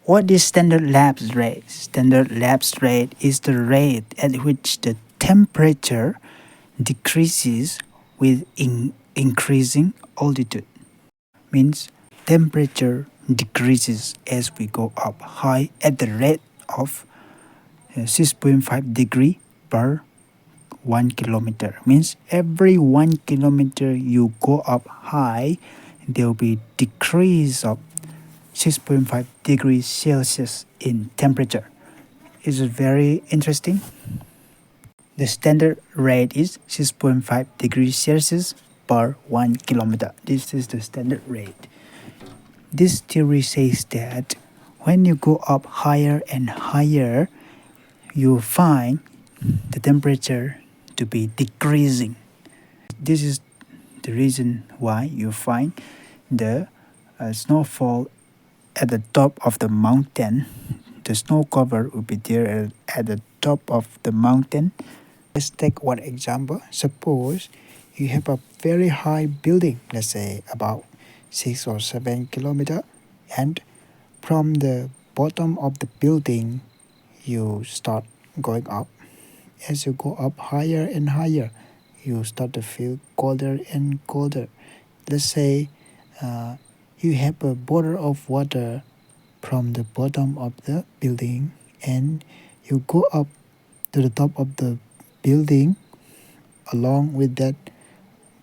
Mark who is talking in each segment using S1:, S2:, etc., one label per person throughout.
S1: What is standard lapse rate? Standard lapse rate is the rate at which the temperature decreases with increasing altitude. Means temperature decreases as we go up high at the rate of 6.5 degree per 1 kilometer. Means every 1 kilometer you go up high, there will be decrease of 6.5 degrees Celsius in temperature. Is it very interesting? The standard rate is 6.5 degrees Celsius per 1 kilometer. This is the standard rate. This theory says that when you go up higher and higher, you find the temperature to be decreasing. This is the reason why you find the snowfall at the top of the mountain. The snow cover will be there at the top of the mountain. Let's take one example. Suppose you have a very high building, let's say about 6 or 7 kilometers, and from the bottom of the building you start going up. As you go up higher and higher, you start to feel colder and colder. Let's say you have a bottle of water from the bottom of the building and you go up to the top of the building along with that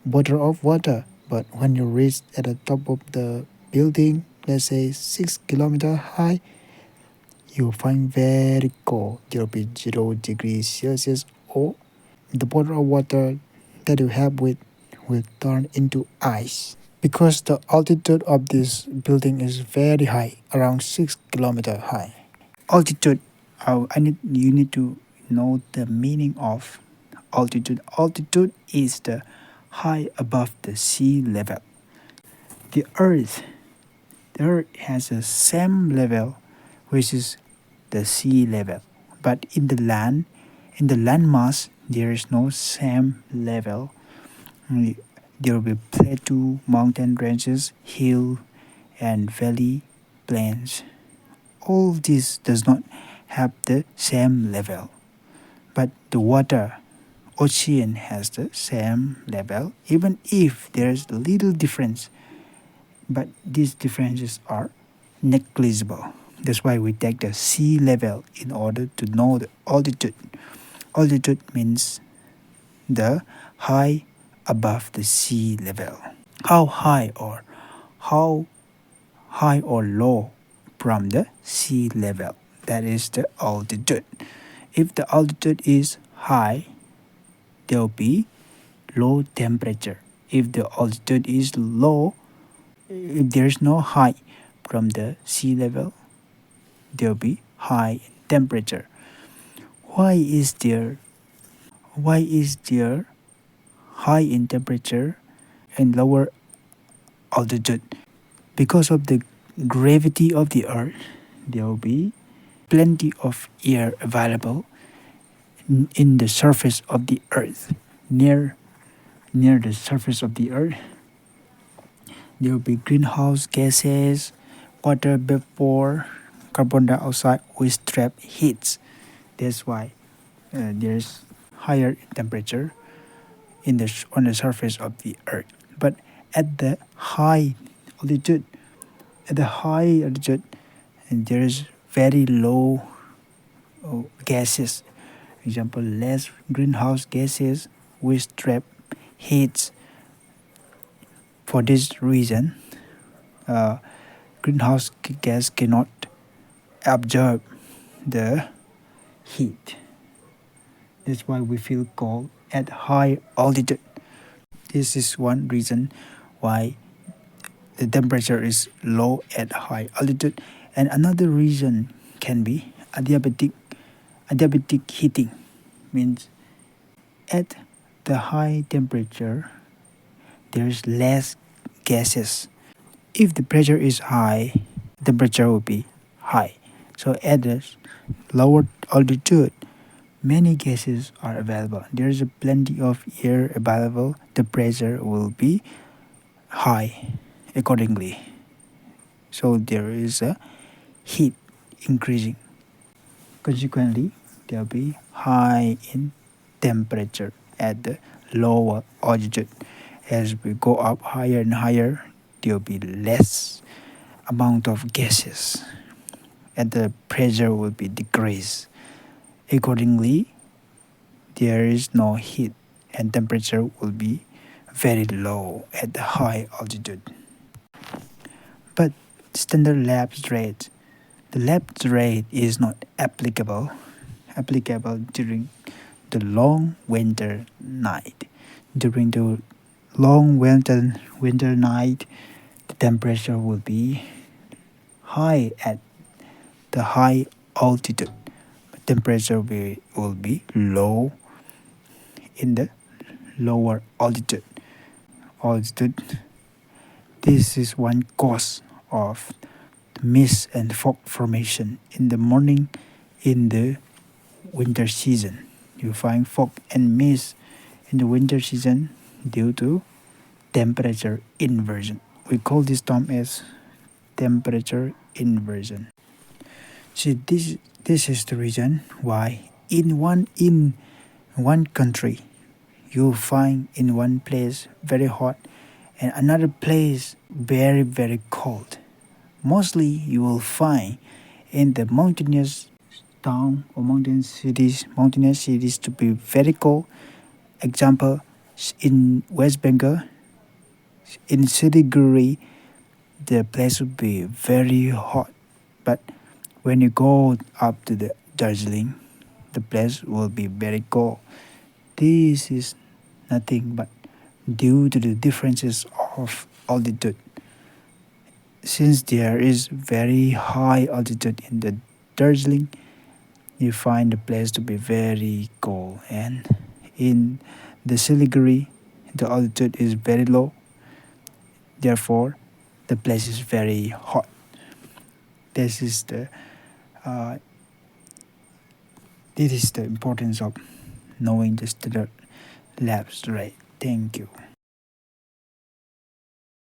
S1: bottle of water. But when you reach at the top of the building, let's say 6 kilometers high, you find very cold. There will be 0 degrees Celsius, or the bottle of water that you have with will turn into ice. Because the altitude of this building is very high, around 6 kilometers high. Altitude, you need to know the meaning of altitude. Altitude is the high above the sea level. The earth has the same level, which is the sea level. But in the land mass, there is no same level. There will be plateau, mountain ranges, hill, and valley plains. All this does not have the same level. But the water, ocean has the same level, even if there is a little difference. But these differences are negligible. That's why we take the sea level in order to know the altitude. Altitude means the high above the sea level. How high or low from the sea level. That is the altitude. If the altitude is high, there will be low temperature. If the altitude is low, if there is no high from the sea level, there will be high temperature. Why is there high in temperature and lower altitude? Because of the gravity of the earth, there will be plenty of air available in the surface of the earth. Near the surface of the earth, there will be greenhouse gases, water vapor, carbon dioxide which trap heat. That's why there is higher temperature on the surface of the earth. But at the high altitude, there is very low gases. Example, less greenhouse gases which trap heat. For this reason, greenhouse gas cannot absorb the heat. That's why we feel cold at high altitude. This is one reason why the temperature is low at high altitude. And another reason can be adiabatic heating. Means at the high temperature, there is less gases. If the pressure is high, temperature will be high. So at the lower altitude, many gases are available. There is plenty of air available. The pressure will be high accordingly. So there is a heat increasing. Consequently, there will be high in temperature at the lower altitude. As we go up higher and higher, there will be less amount of gases and the pressure will be decreased. Accordingly, there is no heat and temperature will be very low at the high altitude. But standard lapse rate, the lapse rate is not applicable during the long winter night. During the long winter night, the temperature will be high at the high altitude. Temperature will be low in the lower altitude. This is one cause of mist and fog formation in the morning in the winter season. You find fog and mist in the winter season due to temperature inversion. We call this term as temperature inversion. See, this is the reason why in one country you find in one place very hot and another place very cold. Mostly you will find in the mountainous town or mountainous cities to be very cold. Example, in West Bengal, in Siliguri, the place will be very hot. But when you go up to the Darjeeling, the place will be very cold. This is nothing but due to the differences of altitude. Since there is very high altitude in the Darjeeling, you find the place to be very cold, and in the Siliguri, the altitude is very low. Therefore, the place is very hot. This is the uh, this is the importance of knowing the standard lapse rate. Thank you.